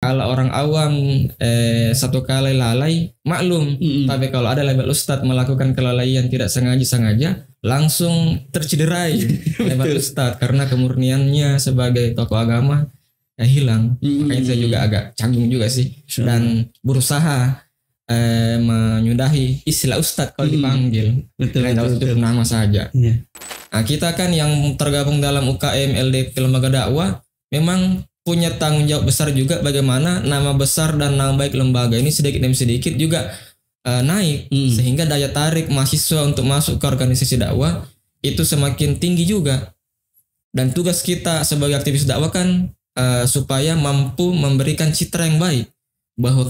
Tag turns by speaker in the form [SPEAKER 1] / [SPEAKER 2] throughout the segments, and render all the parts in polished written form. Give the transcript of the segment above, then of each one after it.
[SPEAKER 1] kalau orang awam satu kali lalai maklum, tapi kalau ada label ustadz melakukan kelalaian tidak sengaja langsung tercederai label ustadz karena kemurniannya sebagai tokoh agama hilang. Makanya saya juga agak canggung juga sih dan berusaha menyudahi istilah ustadz kalau dipanggil.
[SPEAKER 2] Betul.
[SPEAKER 1] Cukup nama saja. Nah, kita kan yang tergabung dalam UKM LDP Lembaga Dakwah memang punya tanggung jawab besar juga bagaimana nama besar dan nama baik lembaga ini sedikit demi sedikit juga naik sehingga daya tarik mahasiswa untuk masuk ke organisasi dakwah itu semakin tinggi juga. Dan tugas kita sebagai aktivis dakwah kan supaya mampu memberikan citra yang baik bahwa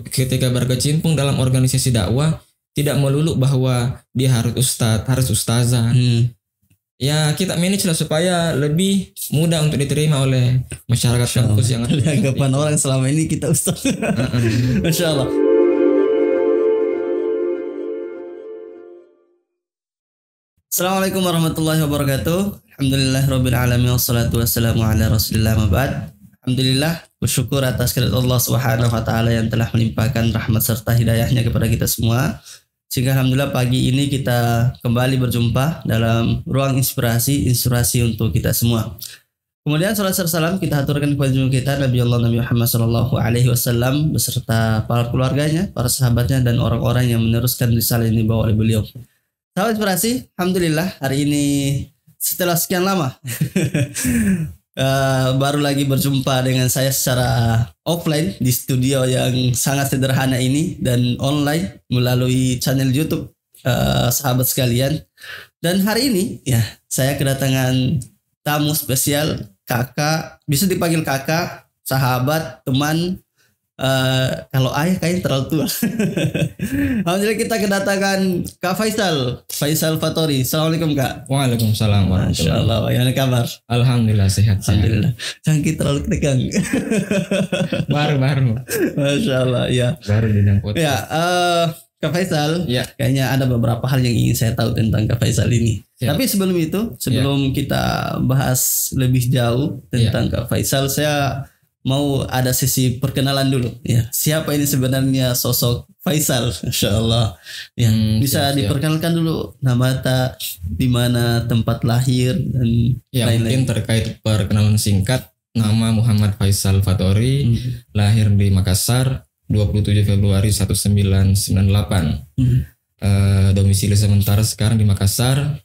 [SPEAKER 1] ketika berkecimpung dalam organisasi dakwah tidak melulu bahwa dia harus ustadz, harus ustazah. Ya kita manage lah supaya lebih mudah untuk diterima oleh masyarakat kampus yang ada.
[SPEAKER 2] Anggapan orang selama ini kita ustaz. Masya Allah. Assalamualaikum warahmatullahi wabarakatuh. Alhamdulillahirabbil alamin wassalatu wassalamu ala Rasulillah mabad. Alhamdulillah, bersyukur atas kehadirat Allah Subhanahu wa taala yang telah melimpahkan rahmat serta hidayahnya kepada kita semua. Sehingga alhamdulillah pagi ini kita kembali berjumpa dalam ruang inspirasi untuk kita semua. Kemudian salat salam kita aturkan kepada junjungan kita Nabi Muhammad sallallahu alaihi wasallam beserta para keluarganya, para sahabatnya dan orang-orang yang meneruskan risalah ini dibawa oleh beliau. Sahabat inspirasi, alhamdulillah hari ini setelah sekian lama baru lagi berjumpa dengan saya secara offline di studio yang sangat sederhana ini dan online melalui channel YouTube sahabat sekalian. Dan hari ini ya saya kedatangan tamu spesial, kakak, bisa dipanggil kakak, sahabat, teman. Kalau ayah kayaknya terlalu tua. Alhamdulillah kita kedatangan Kak Faisal Fatori. Assalamualaikum Kak.
[SPEAKER 1] Waalaikumsalam.
[SPEAKER 2] Masya Allah, bagaimana kabar?
[SPEAKER 1] Alhamdulillah sehat.
[SPEAKER 2] Alhamdulillah. Jangan kita terlalu tegang.
[SPEAKER 1] baru.
[SPEAKER 2] Masya Allah ya.
[SPEAKER 1] Baru bidang podcast.
[SPEAKER 2] Ya, Kak Faisal.
[SPEAKER 1] Ya.
[SPEAKER 2] Kayaknya ada beberapa hal yang ingin saya tahu tentang Kak Faisal ini.
[SPEAKER 1] Ya.
[SPEAKER 2] Tapi sebelum kita bahas lebih jauh tentang Kak Faisal, saya mau ada sesi perkenalan dulu ya. Siapa ini sebenarnya sosok Faisal? Masya Allah ya. Bisa diperkenalkan dulu nama, di mana tempat lahir dan lain-lain.
[SPEAKER 1] Mungkin terkait perkenalan singkat, nama Muhammad Faisal Fatori, lahir di Makassar 27 Februari 1998. Domisili sementara sekarang di Makassar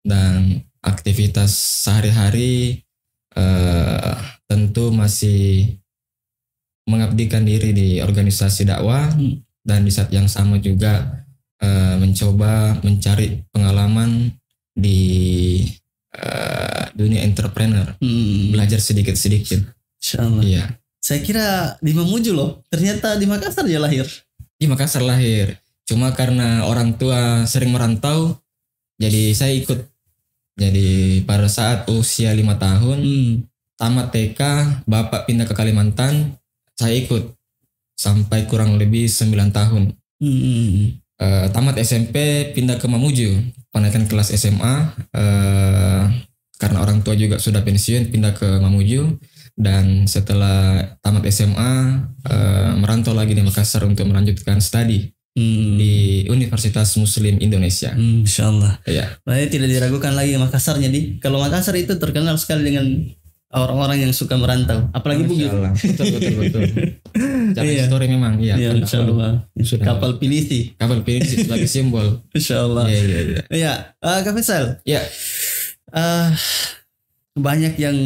[SPEAKER 1] dan aktivitas sehari-hari tentu masih mengabdikan diri di organisasi dakwah dan di saat yang sama juga mencoba mencari pengalaman di dunia entrepreneur, belajar sedikit-sedikit.
[SPEAKER 2] Insyaallah.
[SPEAKER 1] Iya.
[SPEAKER 2] Saya kira di Mamuju loh, ternyata di Makassar dia lahir.
[SPEAKER 1] Di Makassar lahir, cuma karena orang tua sering merantau, jadi saya ikut. Jadi pada saat usia 5 tahun tamat TK, bapak pindah ke Kalimantan, saya ikut sampai kurang lebih 9 tahun. Tamat SMP pindah ke Mamuju, penaikan kelas SMA, karena orang tua juga sudah pensiun pindah ke Mamuju, dan setelah tamat SMA merantau lagi di Makassar untuk melanjutkan studi di Universitas Muslim Indonesia.
[SPEAKER 2] Insyaallah.
[SPEAKER 1] Ya.
[SPEAKER 2] Berarti tidak diragukan lagi Makassar. Jadi kalau Makassar itu terkenal sekali dengan orang-orang yang suka merantau, apalagi Bugis.
[SPEAKER 1] Betul. Jalan histori memang ya.
[SPEAKER 2] Insyaallah. Kapal Pilisi
[SPEAKER 1] sebagai simbol.
[SPEAKER 2] Insyaallah.
[SPEAKER 1] Iya.
[SPEAKER 2] Ya, Kak Faisal.
[SPEAKER 1] Ya.
[SPEAKER 2] Banyak yang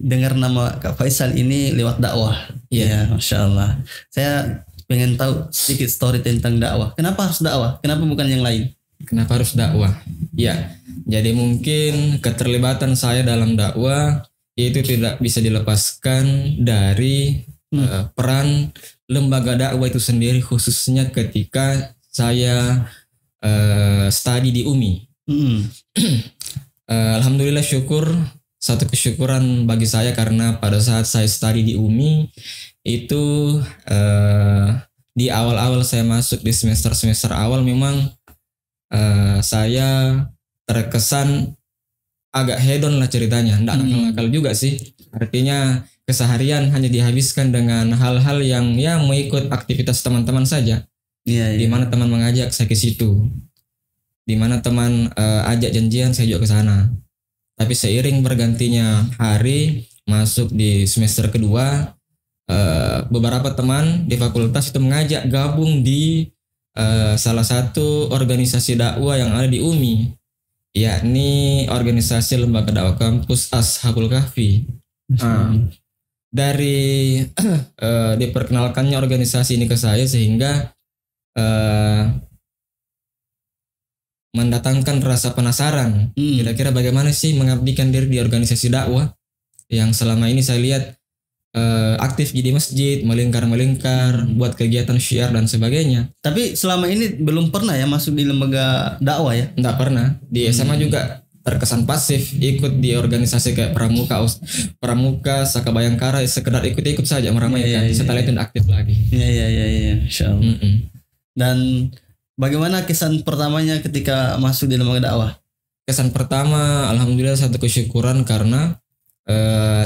[SPEAKER 2] dengar nama Kak Faisal ini lewat dakwah. Ya, Masya Allah. Saya pengen tahu sedikit story tentang dakwah. Kenapa harus dakwah? Kenapa bukan yang lain?
[SPEAKER 1] Kenapa harus dakwah? Ya, jadi mungkin keterlibatan saya dalam dakwah itu tidak bisa dilepaskan dari peran lembaga dakwah itu sendiri, khususnya ketika saya studi di UMI. Alhamdulillah syukur, satu kesyukuran bagi saya karena pada saat saya studi di UMI itu di awal-awal saya masuk di semester awal memang saya terkesan agak hedon lah ceritanya, nggak nakal-nakal juga sih. Artinya keseharian hanya dihabiskan dengan hal-hal yang ya mengikut aktivitas teman-teman saja.
[SPEAKER 2] Iya,
[SPEAKER 1] Di mana teman mengajak saya ke situ, di mana teman ajak janjian saya juga ke sana. Tapi seiring bergantinya hari masuk di semester kedua, beberapa teman di fakultas itu mengajak gabung di salah satu organisasi dakwah yang ada di UMI, yakni organisasi Lembaga Dakwah Kampus Ashabul Kahfi. Dari diperkenalkannya organisasi ini ke saya sehingga mendatangkan rasa penasaran. Kira-kira bagaimana sih mengabdikan diri di organisasi dakwah yang selama ini saya lihat aktif di masjid, melingkar-melingkar, buat kegiatan syiar dan sebagainya.
[SPEAKER 2] Tapi selama ini belum pernah ya masuk di lembaga dakwah ya?
[SPEAKER 1] Enggak pernah. Di SMA juga terkesan pasif, ikut di organisasi kayak Pramuka, Saka Bayangkara, sekedar ikut-ikut saja meramaikan. Setelah itu aktif lagi.
[SPEAKER 2] Iya, insyaallah. Dan bagaimana kesan pertamanya ketika masuk di lembaga dakwah?
[SPEAKER 1] Kesan pertama, alhamdulillah satu kesyukuran karena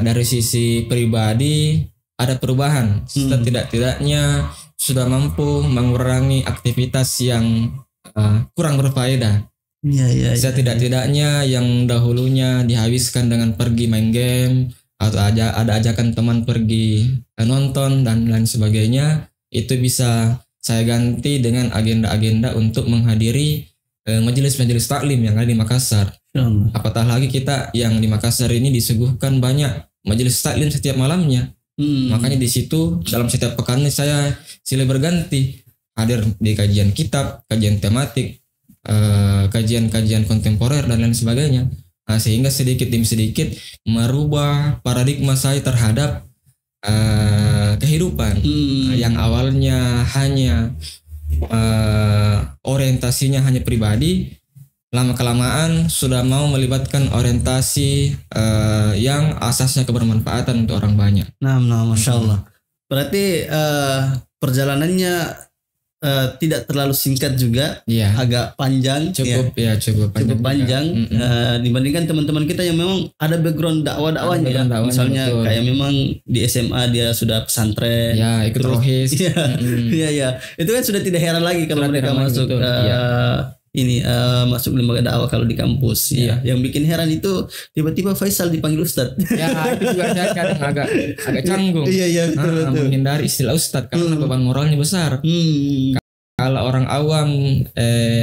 [SPEAKER 1] dari sisi pribadi ada perubahan. Setidak-tidaknya sudah mampu mengurangi aktivitas yang kurang berfaedah.
[SPEAKER 2] Iya.
[SPEAKER 1] Setidak-tidaknya yang dahulunya dihabiskan dengan pergi main game atau ada ajakan teman pergi nonton dan lain sebagainya, itu bisa saya ganti dengan agenda-agenda untuk menghadiri majelis-majelis taklim yang ada di Makassar. Apatah lagi kita yang di Makassar ini disuguhkan banyak majelis taklim setiap malamnya. Makanya di situ dalam setiap pekan saya silih berganti hadir di kajian kitab, kajian tematik, kajian-kajian kontemporer dan lain sebagainya. Nah, sehingga sedikit demi sedikit merubah paradigma saya terhadap kehidupan yang awalnya hanya orientasinya hanya pribadi, lama-kelamaan sudah mau melibatkan orientasi yang asasnya kebermanfaatan untuk orang banyak.
[SPEAKER 2] Nah, Masya Allah. Berarti perjalanannya tidak terlalu singkat juga, agak panjang.
[SPEAKER 1] Cukup
[SPEAKER 2] panjang. Dibandingkan teman-teman kita yang memang ada background dakwahnya. Misalnya betul. Kayak memang di SMA dia sudah pesantren.
[SPEAKER 1] Ya, ikut rohis.
[SPEAKER 2] Iya. Itu kan sudah tidak heran lagi kalau mereka masuk masuk lembaga dakwah kalau di kampus. Yang bikin heran itu tiba-tiba Faisal dipanggil Ustadz.
[SPEAKER 1] Ya, itu juga saya kadang agak canggung.
[SPEAKER 2] Iya, betul.
[SPEAKER 1] Menghindari istilah Ustadz karena beban moralnya besar. Kalau orang awam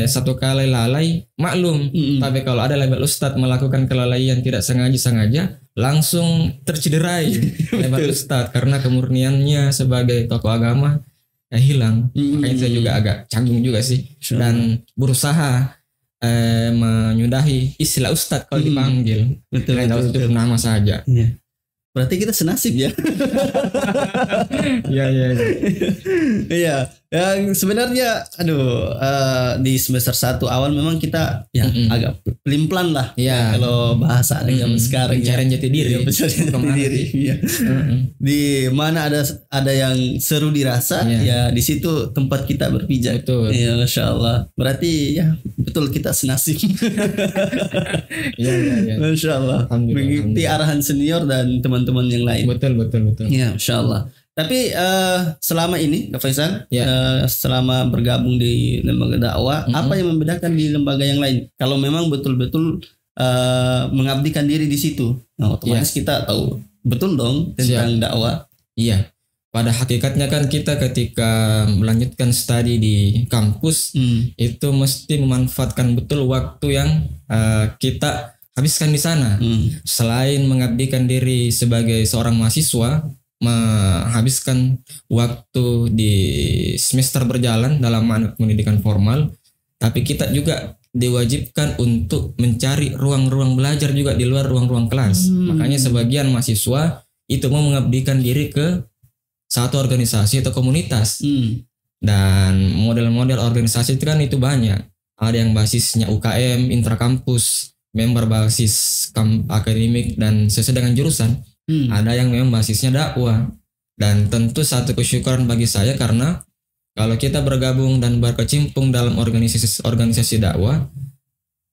[SPEAKER 1] satu kali lalai maklum, tapi kalau ada label Ustadz melakukan kelalaian tidak sengaja langsung tercederai label Ustadz karena kemurniannya sebagai tokoh agama hilang. Makanya saya juga agak canggung juga sih dan berusaha menyudahi istilah Ustadz kalau dipanggil.
[SPEAKER 2] Betul.
[SPEAKER 1] Cukup nama saja.
[SPEAKER 2] Berarti kita senasib ya. Iya. Yang sebenarnya di semester 1 awal memang kita agak pelin-pelan lah. Kalau bahasa zaman sekarang
[SPEAKER 1] pencarian jati diri.
[SPEAKER 2] Di mana ada yang seru dirasa, ya di situ tempat kita berpijak.
[SPEAKER 1] Betul.
[SPEAKER 2] Ya, Masya Allah. Berarti ya betul kita senasib. Masya Allah. Mengikuti arahan senior dan teman-teman yang lain.
[SPEAKER 1] Betul.
[SPEAKER 2] Ya, Masya Allah. Tapi selama ini Kak Faisal, selama bergabung di lembaga dakwah, apa yang membedakan di lembaga yang lain? Kalau memang betul-betul mengabdikan diri di situ, nah, otomatis kita tahu betul dong tentang dakwah.
[SPEAKER 1] Iya. Pada hakikatnya kan kita ketika melanjutkan studi di kampus itu mesti memanfaatkan betul waktu yang kita habiskan di sana. Selain mengabdikan diri sebagai seorang mahasiswa, menghabiskan waktu di semester berjalan dalam pendidikan formal, tapi kita juga diwajibkan untuk mencari ruang-ruang belajar juga di luar ruang-ruang kelas. Makanya sebagian mahasiswa itu mau mengabdikan diri ke satu organisasi atau komunitas. Dan model-model organisasi itu kan itu banyak. Ada yang basisnya UKM, intrakampus, member basis akademik dan sesuai dengan jurusan. Ada yang memang basisnya dakwah. Dan tentu satu kesyukuran bagi saya karena kalau kita bergabung dan berkecimpung dalam organisasi dakwah,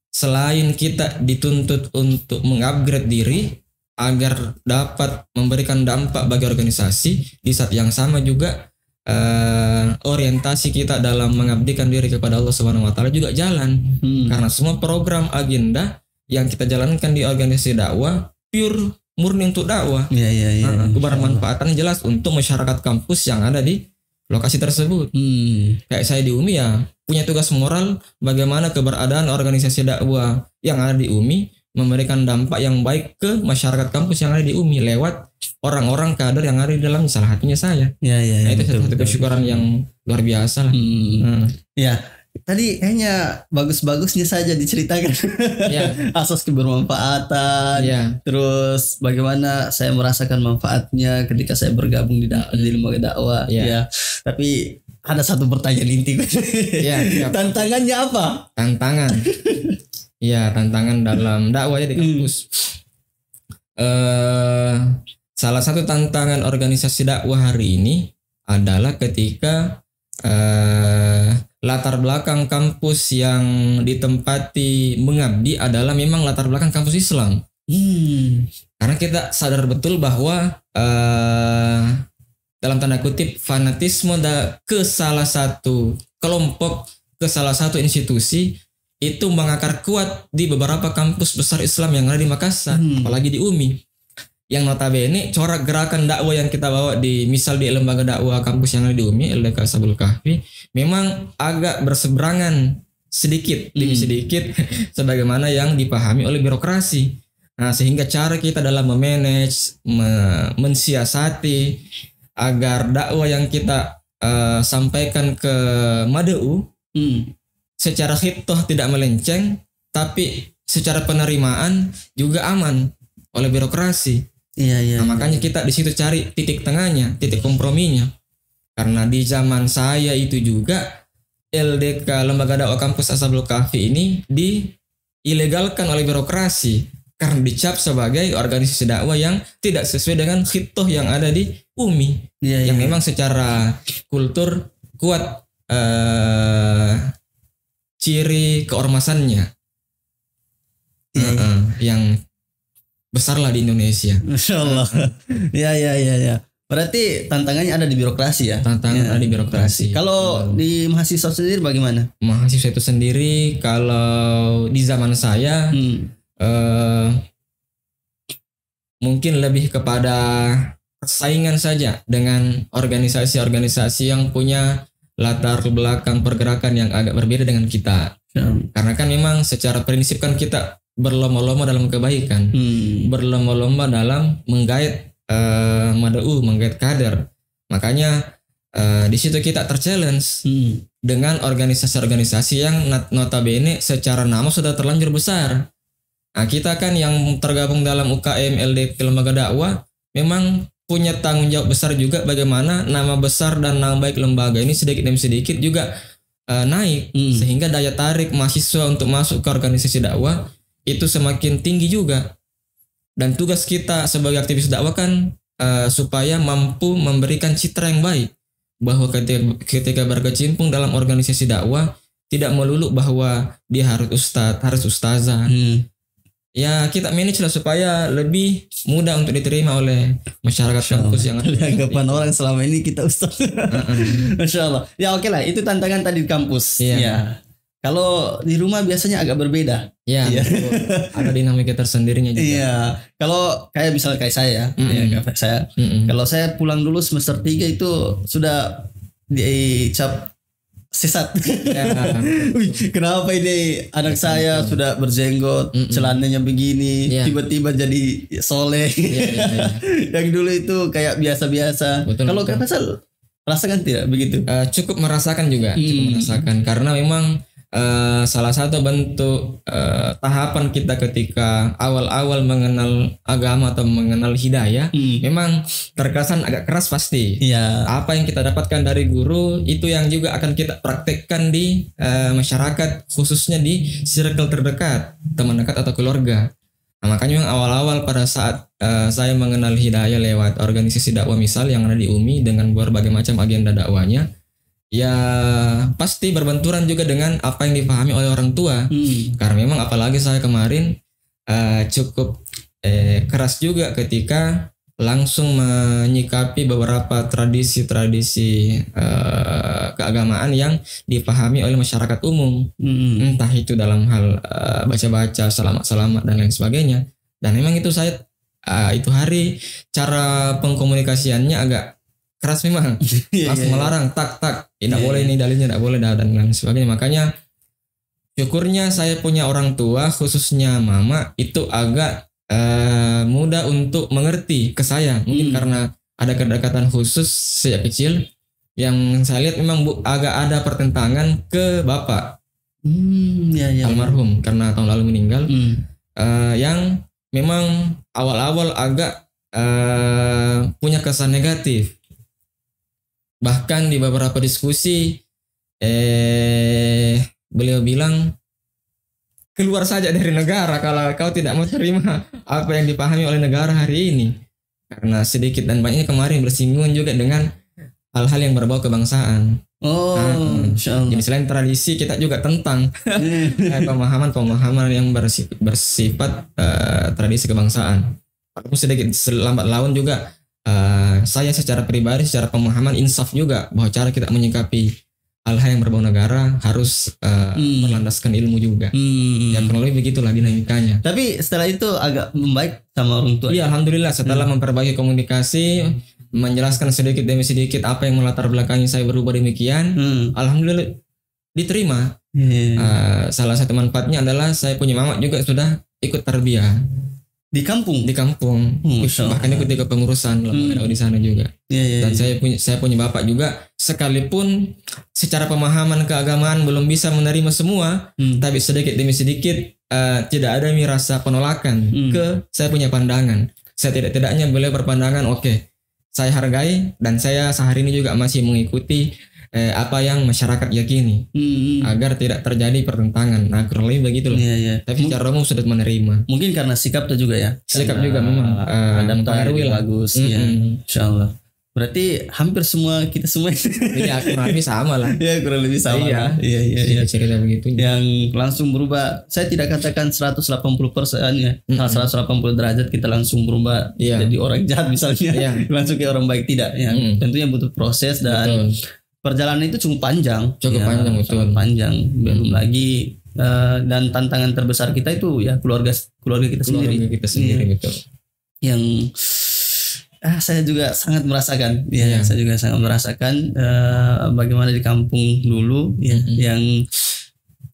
[SPEAKER 1] selain kita dituntut untuk mengupgrade diri agar dapat memberikan dampak bagi organisasi, di saat yang sama juga orientasi kita dalam mengabdikan diri kepada Allah Subhanahu wa taala juga jalan. Karena semua program agenda yang kita jalankan di organisasi dakwah pure murni untuk dakwah. Kebermanfaatannya jelas untuk masyarakat kampus yang ada di lokasi tersebut. Kayak saya di UMI ya punya tugas moral bagaimana keberadaan organisasi dakwah yang ada di UMI memberikan dampak yang baik ke masyarakat kampus yang ada di UMI lewat orang-orang kader yang ada di dalam, salah satunya saya. Nah, itu satu kesyukuran yang luar biasa lah.
[SPEAKER 2] Ya, tadi kayaknya bagus-bagusnya saja diceritakan. Asas kebermanfaatan. Terus bagaimana saya merasakan manfaatnya ketika saya bergabung di lembaga dakwah. Tapi ada satu pertanyaan inti. Tantangannya apa?
[SPEAKER 1] Tantangan dalam dakwah di kampus. Salah satu tantangan organisasi dakwah hari ini adalah ketika latar belakang kampus yang ditempati mengabdi adalah memang latar belakang kampus Islam. Karena kita sadar betul bahwa dalam tanda kutip fanatisme ke salah satu kelompok, ke salah satu institusi itu mengakar kuat di beberapa kampus besar Islam yang ada di Makassar, apalagi di UMI. Yang notabene corak gerakan dakwah yang kita bawa di lembaga dakwah kampus yang ada di UMI, LDK Ashabul Kahfi, memang agak berseberangan sedikit demi sedikit sebagaimana yang dipahami oleh birokrasi. Nah, sehingga cara kita dalam memanage, mensiasati agar dakwah yang kita sampaikan ke Madeu secara khitoh tidak melenceng, tapi secara penerimaan juga aman oleh birokrasi. Makanya kita di situ cari titik tengahnya, titik komprominya. Karena di zaman saya itu juga LDK Lembaga Dakwah Kampus Ashabul Kahfi ini diilegalkan oleh birokrasi karena dicap sebagai organisasi dakwah yang tidak sesuai dengan khitoh yang ada di UMI, yang memang secara kultur kuat ciri keormasannya yang besar lah di Indonesia.
[SPEAKER 2] Masya Allah. Ya. Berarti tantangannya ada di birokrasi ya?
[SPEAKER 1] Tantangan ada di birokrasi.
[SPEAKER 2] Kalau di mahasiswa sendiri bagaimana?
[SPEAKER 1] Mahasiswa itu sendiri kalau di zaman saya mungkin lebih kepada persaingan saja dengan organisasi-organisasi yang punya latar belakang pergerakan yang agak berbeda dengan kita. Karena kan memang secara prinsip kan kita berlomba-lomba dalam kebaikan, berlomba-lomba dalam menggait Madeu, menggait kader. Makanya di situ kita terchallenge dengan organisasi-organisasi yang notabene secara nama sudah terlanjur besar. Nah, kita kan yang tergabung dalam UKM LDP Lembaga Dakwah memang punya tanggung jawab besar juga bagaimana nama besar dan nama baik lembaga ini sedikit demi sedikit juga naik, sehingga daya tarik mahasiswa untuk masuk ke organisasi dakwah itu semakin tinggi juga. Dan tugas kita sebagai aktivis dakwah kan supaya mampu memberikan citra yang baik, bahwa ketika berkecimpung dalam organisasi dakwah tidak melulu bahwa dia harus ustadz, harus ustazah. Ya kita manage lah supaya lebih mudah untuk diterima oleh masyarakat kampus yang ada.
[SPEAKER 2] Anggapan orang selama ini kita ustaz. Masya Allah. Ya oke lah, itu tantangan tadi di kampus. Ya. Kalau di rumah biasanya agak berbeda.
[SPEAKER 1] Ada dinamika tersendirinya juga.
[SPEAKER 2] Iya. Kalau kayak misalnya kayak saya, kalau saya pulang dulu semester 3 itu sudah dicap sesat. Kenapa ini anak saya sudah berjenggot, celananya begini, tiba-tiba jadi soleh. Yang dulu itu kayak biasa-biasa. Kalau Kak Faisal rasakan tidak begitu?
[SPEAKER 1] Cukup merasakan juga, karena memang salah satu bentuk tahapan kita ketika awal-awal mengenal agama atau mengenal hidayah memang terkesan agak keras pasti. Apa yang kita dapatkan dari guru itu yang juga akan kita praktekkan di masyarakat, khususnya di circle terdekat, teman dekat atau keluarga. Nah, makanya memang awal-awal pada saat saya mengenal hidayah lewat organisasi dakwah misal yang ada di UMI dengan berbagai macam agenda dakwahnya, ya pasti berbenturan juga dengan apa yang dipahami oleh orang tua. Karena memang apalagi saya kemarin cukup keras juga ketika langsung menyikapi beberapa tradisi-tradisi keagamaan yang dipahami oleh masyarakat umum. Entah itu dalam hal baca-baca selamat-selamat dan lain sebagainya. Dan memang itu saya itu hari cara pengkomunikasiannya agak keras memang. Langsung melarang tak tidak boleh ini dalilnya, tidak boleh dan lain sebagainya. Makanya syukurnya saya punya orang tua khususnya mama itu agak mudah untuk mengerti ke saya. Mungkin karena ada kedekatan khusus sejak kecil yang saya lihat memang agak ada pertentangan ke bapak almarhum karena tahun lalu meninggal. Yang memang awal-awal agak punya kesan negatif. Bahkan di beberapa diskusi beliau bilang, keluar saja dari negara kalau kau tidak mau terima apa yang dipahami oleh negara hari ini. Karena sedikit dan banyaknya kemarin bersinggungan juga dengan hal-hal yang berbau kebangsaan. Jadi selain tradisi kita juga tentang pemahaman yang bersifat tradisi kebangsaan. Walaupun sedikit lambat laun juga saya secara pribadi, secara pemahaman insaf juga bahwa cara kita menyikapi hal-hal yang berbau negara harus berlandaskan ilmu juga. Ya kurang lebih begitulah dinamikanya.
[SPEAKER 2] Tapi setelah itu agak membaik sama orang tua.
[SPEAKER 1] Iya, alhamdulillah setelah memperbaiki komunikasi, menjelaskan sedikit demi sedikit apa yang melatar belakangi saya berubah demikian, alhamdulillah diterima. Salah satu manfaatnya adalah saya punya mama juga sudah ikut tarbiyah
[SPEAKER 2] di kampung.
[SPEAKER 1] Bahkan ikut ke pengurusan di sana juga. Dan saya punya bapak juga, sekalipun secara pemahaman keagamaan belum bisa menerima semua, tapi sedikit demi sedikit tidak ada rasa penolakan ke saya punya pandangan. Saya tidaknya beliau berpandangan oke, saya hargai dan saya sehari ini juga masih mengikuti apa yang masyarakat yakini agar tidak terjadi pertentangan. Nah kurang lebih begitu loh. Tapi secara umum sudah menerima.
[SPEAKER 2] Mungkin karena sikapnya juga ya.
[SPEAKER 1] Sikap juga memang
[SPEAKER 2] adaptasi bagus ya. Insyaallah. Berarti hampir kita semua
[SPEAKER 1] ya kurang lebih sama lah.
[SPEAKER 2] Ya kurang lebih sama.
[SPEAKER 1] Iya. Cerita begitu.
[SPEAKER 2] Yang langsung berubah, saya tidak katakan 180% ya. 180 derajat kita langsung berubah jadi orang jahat misalnya. Langsung ke orang baik, tidak ya. Tentunya butuh proses dan perjalanan itu cukup panjang.
[SPEAKER 1] Betul.
[SPEAKER 2] Panjang. Belum lagi dan tantangan terbesar kita itu ya keluarga kita sendiri.
[SPEAKER 1] Betul.
[SPEAKER 2] Yang saya juga sangat merasakan. Saya juga sangat merasakan bagaimana di kampung dulu yang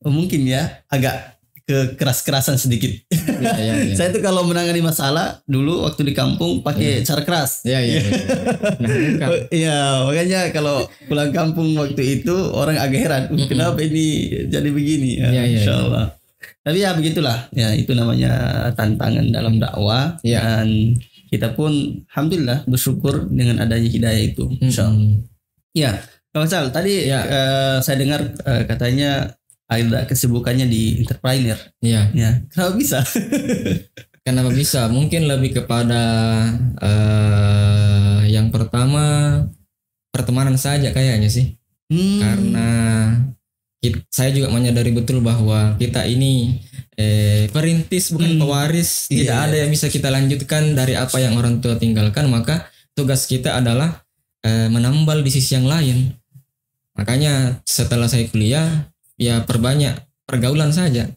[SPEAKER 2] mungkin agak keras-kerasan sedikit. Saya tuh kalau menangani masalah dulu waktu di kampung pakai cara keras. Makanya kalau pulang kampung waktu itu orang agak heran, kenapa ini jadi begini? Insyaallah. Tapi begitulah. Itu namanya tantangan dalam dakwah dan kita pun alhamdulillah bersyukur dengan adanya hidayah itu. Insyaallah. Kang Sal, tadi saya dengar katanya ada kesibukannya di entrepreneur. Kenapa bisa?
[SPEAKER 1] Kenapa bisa? Mungkin lebih kepada yang pertama pertemanan saja kayaknya sih. Karena saya juga menyadari betul bahwa kita ini perintis bukan pewaris. Tidak ada yang bisa kita lanjutkan dari apa yang orang tua tinggalkan. Maka tugas kita adalah menambal di sisi yang lain. Makanya setelah saya kuliah, perbanyak pergaulan saja.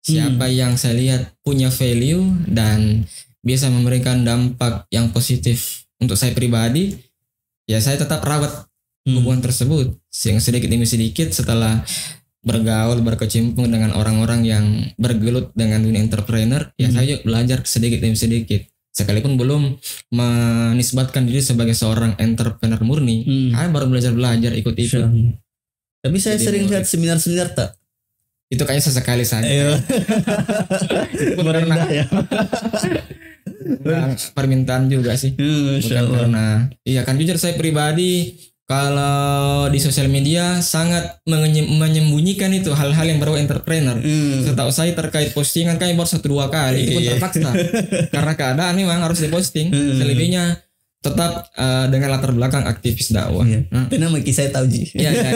[SPEAKER 1] Siapa yang saya lihat punya value dan bisa memberikan dampak yang positif untuk saya pribadi, saya tetap rawat hubungan tersebut. Sehingga sedikit demi sedikit setelah bergaul, berkecimpung dengan orang-orang yang bergelut dengan dunia entrepreneur, saya juga belajar sedikit demi sedikit. Sekalipun belum menisbatkan diri sebagai seorang entrepreneur murni, saya baru belajar ikut-ikut.
[SPEAKER 2] Tapi saya sering lihat seminar-seminar tak?
[SPEAKER 1] Itu kayaknya sesekali saja.
[SPEAKER 2] Merendah ya.
[SPEAKER 1] Permintaan juga sih. Bukan karena kan jujur saya pribadi kalau di sosial media sangat menyembunyikan itu hal-hal yang berbau entrepreneur. Setahu saya terkait postingan kayak baru 1-2 kali. Itu pun terpaksa. Karena keadaan memang harus diposting. Selebihnya tetap dengan latar belakang aktivis dakwah.
[SPEAKER 2] Iya. Itu nama kisah tahu Ji.
[SPEAKER 1] Iya, iya,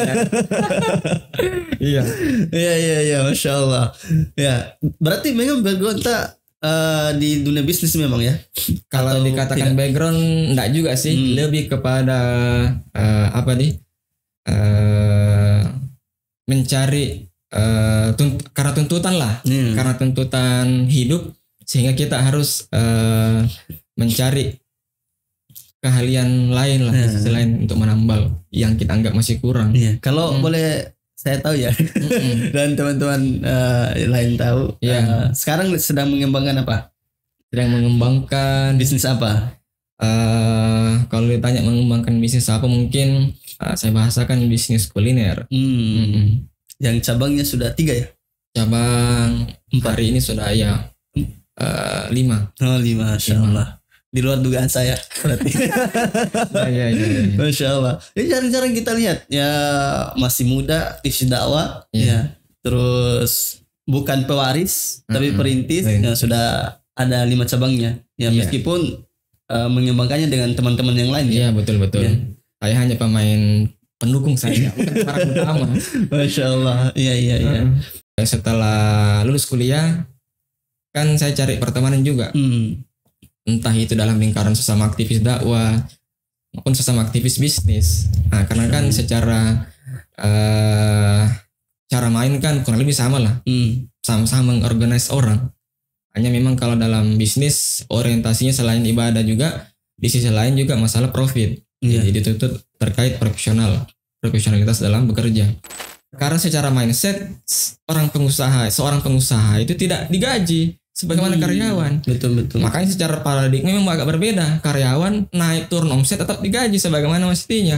[SPEAKER 1] iya. Iya.
[SPEAKER 2] Iya, Masya Allah. Ya, berarti memang background tak di dunia bisnis memang ya?
[SPEAKER 1] Kalau
[SPEAKER 2] Atau
[SPEAKER 1] dikatakan
[SPEAKER 2] tidak?
[SPEAKER 1] background enggak juga sih, lebih kepada apa nih? Mencari karena tuntutan lah, karena tuntutan hidup sehingga kita harus mencari keahlian lain lah selain untuk menambal yang kita anggap masih kurang.
[SPEAKER 2] Iya. Kalau boleh saya tahu ya dan teman-teman lain tahu, sekarang sedang mengembangkan apa?
[SPEAKER 1] Sedang mengembangkan
[SPEAKER 2] Bisnis apa?
[SPEAKER 1] Kalau ditanya mengembangkan bisnis apa, mungkin saya bahasakan bisnis kuliner.
[SPEAKER 2] Yang cabangnya sudah 3 ya?
[SPEAKER 1] Cabang 4 hari ini sudah 5.
[SPEAKER 2] Oh 5, Masya Allah. Di luar dugaan saya berarti.
[SPEAKER 1] Iya.
[SPEAKER 2] Masya Allah. Ini jarang-jarang kita lihat ya, masih muda, aktivis dakwah, ya. Terus bukan pewaris tapi perintis. Ya, sudah ada 5 cabangnya. Ya meskipun mengembangkannya dengan teman-teman yang lain.
[SPEAKER 1] Iya, betul. Ya. Saya hanya pemain pendukung saja, bukan pemeran utama.
[SPEAKER 2] Masya Allah. Iya.
[SPEAKER 1] Setelah lulus kuliah kan saya cari pertemanan juga. Entah itu dalam lingkaran sesama aktivis dakwah maupun sesama aktivis bisnis. Nah, karena kan secara cara main kan kurang lebih sama lah. Sama-sama mengorganize orang. Hanya memang kalau dalam bisnis orientasinya selain ibadah juga, di sisi lain juga masalah profit. Jadi dituntut terkait profesionalitas dalam bekerja. Karena secara mindset seorang pengusaha itu tidak digaji sebagaimana karyawan. Betul. Makanya secara paradigma memang agak berbeda. Karyawan naik turun omset tetap digaji sebagaimana mestinya.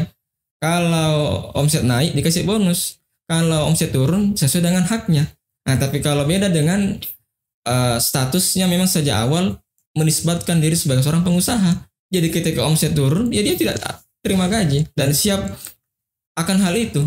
[SPEAKER 1] Kalau omset naik dikasih bonus. Kalau omset turun sesuai dengan haknya. Nah, tapi kalau beda dengan statusnya memang sejak awal menisbatkan diri sebagai seorang pengusaha. Jadi ketika omset turun, ya dia tidak terima gaji dan siap akan hal itu.